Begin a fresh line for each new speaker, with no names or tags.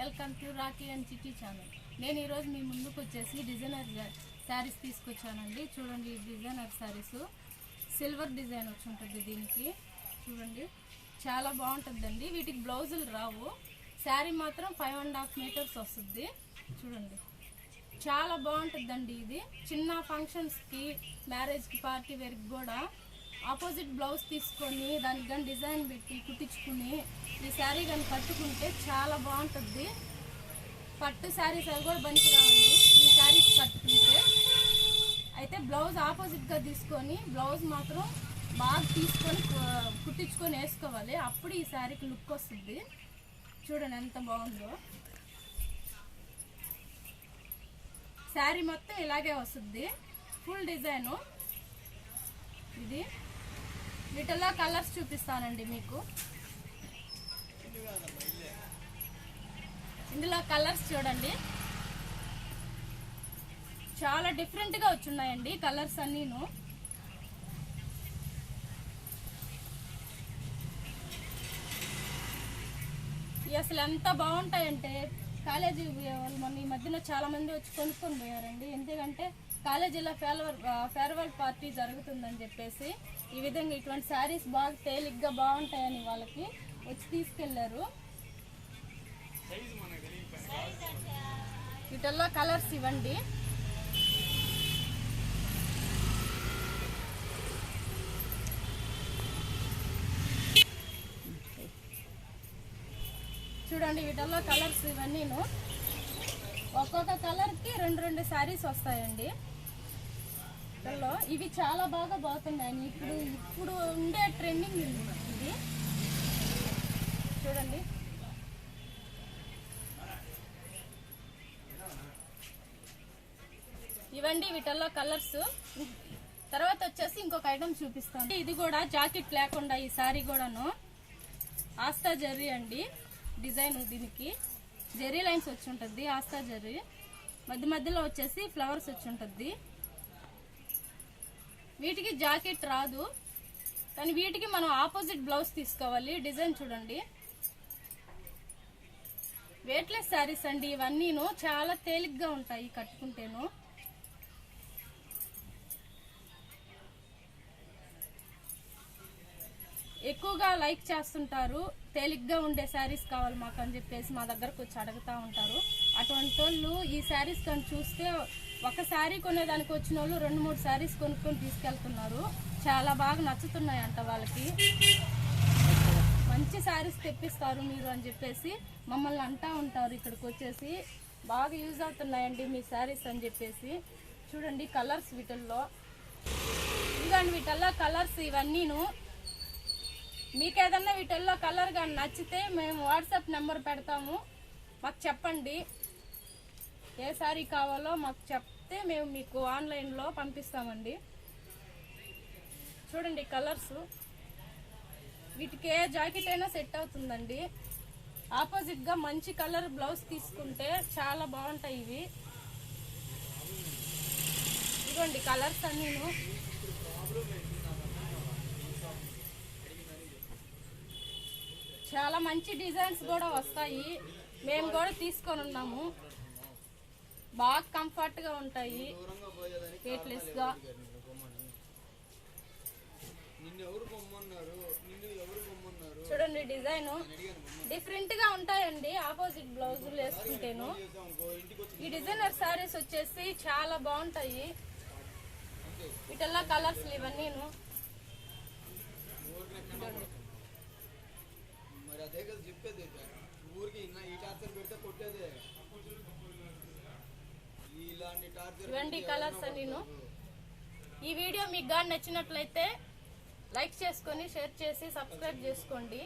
Welcome to Rakhi and చిట్టి channel. నేను ఈరోజు మీ ముందుకు వచ్చేసి డిజైనర్ శారీస్ తీసుకొచ్చానండి. చూడండి, ఈ డిజైనర్ శారీస్ సిల్వర్ డిజైన్ వచ్చి ఉంటుంది. దీనికి చూడండి చాలా బాగుంటుందండి. వీటికి బ్లౌజులు రావు. శారీ మాత్రం 5.5 మీటర్స్ వస్తుంది. చూడండి చాలా బాగుంటుందండి. ఇది చిన్న ఫంక్షన్స్కి, మ్యారేజ్కి, పార్టీ వేర్కి కూడా ఆపోజిట్ బ్లౌజ్ తీసుకొని దానికి కానీ డిజైన్ పెట్టి కుట్టించుకుని ఈ శారీ కానీ కట్టుకుంటే చాలా బాగుంటుంది. పట్టు శారీస్ అవి కూడా పనికి రావండి ఈ శారీస్ కట్టుకుంటే. అయితే బ్లౌజ్ ఆపోజిట్గా తీసుకొని బ్లౌజ్ మాత్రం బాగా తీసుకొని కుట్టించుకొని వేసుకోవాలి. అప్పుడు ఈ శారీకి లుక్ వస్తుంది. చూడండి ఎంత బాగుందో. శారీ మొత్తం ఇలాగే వస్తుంది, ఫుల్ డిజైను. ఇది వీటిల్లో కలర్స్ చూపిస్తానండి మీకు. ఇందులో కలర్స్ చూడండి చాలా డిఫరెంట్గా వచ్చున్నాయండి కలర్స్ అన్నీను. అసలు ఎంత బాగుంటాయంటే కాలేజీ వాళ్ళు మన ఈ మధ్యన చాలా మంది వచ్చి కొనుక్కొని పోయారండి. ఎందుకంటే కాలేజీలో ఫేర్వెల్ పార్టీ జరుగుతుందని చెప్పేసి ఈ విధంగా ఇటువంటి శారీస్ బాగా తేలిగ్గా బాగుంటాయని వాళ్ళకి వచ్చి తీసుకెళ్లారు. వీటిల్లో కలర్స్ ఇవ్వండి. చూడండి వీటిల్లో కలర్స్ ఇవన్నీను. ఒక్కొక్క కలర్కి 2 శారీస్ వస్తాయండి. వీటిల్లో ఇవి చాలా బాగా బాగుతున్నాయి. ఇప్పుడు ఉండే ట్రెండింగ్ ఇది. చూడండి ఇవండి వీటిల్లో కలర్స్. తర్వాత వచ్చేసి ఇంకొక ఐటమ్ చూపిస్తాను. ఇది కూడా జాకెట్ లేకుండా ఈ శారీ కూడాను ఆస్తా జర్రీ అండి డిజైన్. దీనికి జెర్రీ లైన్స్ వచ్చి ఉంటుంది. ఆస్తా జెర్రీ మధ్య మధ్యలో వచ్చేసి ఫ్లవర్స్ వచ్చి ఉంటుంది. వీటికి జాకెట్ రాదు, కానీ వీటికి మనం ఆపోజిట్ బ్లౌజ్ తీసుకోవాలి. డిజైన్ చూడండి. వెయిట్లెస్ శారీస్ అండి ఇవన్నీను. చాలా తేలిగ్గా ఉంటాయి కట్టుకుంటేను. ఎక్కువగా లైక్ చేస్తుంటారు, తేలిగ్గా ఉండే శారీస్ కావాలి మాకు అని చెప్పేసి మా దగ్గరకు వచ్చి అడుగుతూ ఉంటారు. అటువంటి వాళ్ళు ఈ శారీస్ కానీ చూస్తే ఒక శారీ కొనేదానికి వచ్చిన వాళ్ళు 2-3 శారీస్ కొనుక్కొని తీసుకెళ్తున్నారు. చాలా బాగా నచ్చుతున్నాయంట వాళ్ళకి. మంచి శారీస్ తెప్పిస్తారు మీరు అని చెప్పేసి మమ్మల్ని అంటూ ఉంటారు. ఇక్కడికి వచ్చేసి బాగా యూజ్ అవుతున్నాయండి మీ శారీస్ అని చెప్పేసి. చూడండి కలర్స్ వీటిల్లో. ఇదిగోండి వీటిల్లో కలర్స్ ఇవన్నీను. మీకు ఏదన్నా వీటిల్లో కలర్ కానీ నచ్చితే మేము వాట్సాప్ నెంబర్ పెడతాము, మాకు చెప్పండి. ఏ శారీ కావాలో మాకు చెప్తే మేము మీకు ఆన్లైన్లో పంపిస్తామండి. చూడండి కలర్స్. వీటికి ఏ జాకెట్ అయినా సెట్ అవుతుందండి. ఆపోజిట్గా మంచి కలర్ బ్లౌజ్ తీసుకుంటే చాలా బాగుంటాయి ఇవి. ఇదిగోండి కలర్స్ అన్నీను. చాలా మంచి డిజైన్స్ కూడా వస్తాయి. మేము కూడా తీసుకొని ఉన్నాము. బాగా కంఫర్ట్గా ఉంటాయి, వెయిట్లెస్గా. చూడండి డిజైన్ డిఫరెంట్గా ఉంటాయండి ఆపోజిట్ బ్లౌజులు వేసుకుంటేను. ఈ డిజైనర్ శారీస్ వచ్చేసి చాలా బాగుంటాయి. వీటిల్లో కలర్స్ ఇవన్నీను. ఇవండి కలర్స్ అన్నీను. ఈ వీడియో మీకు కానీ నచ్చినట్లయితే లైక్ చేసుకొని, షేర్ చేసి, సబ్స్క్రైబ్ చేసుకోండి.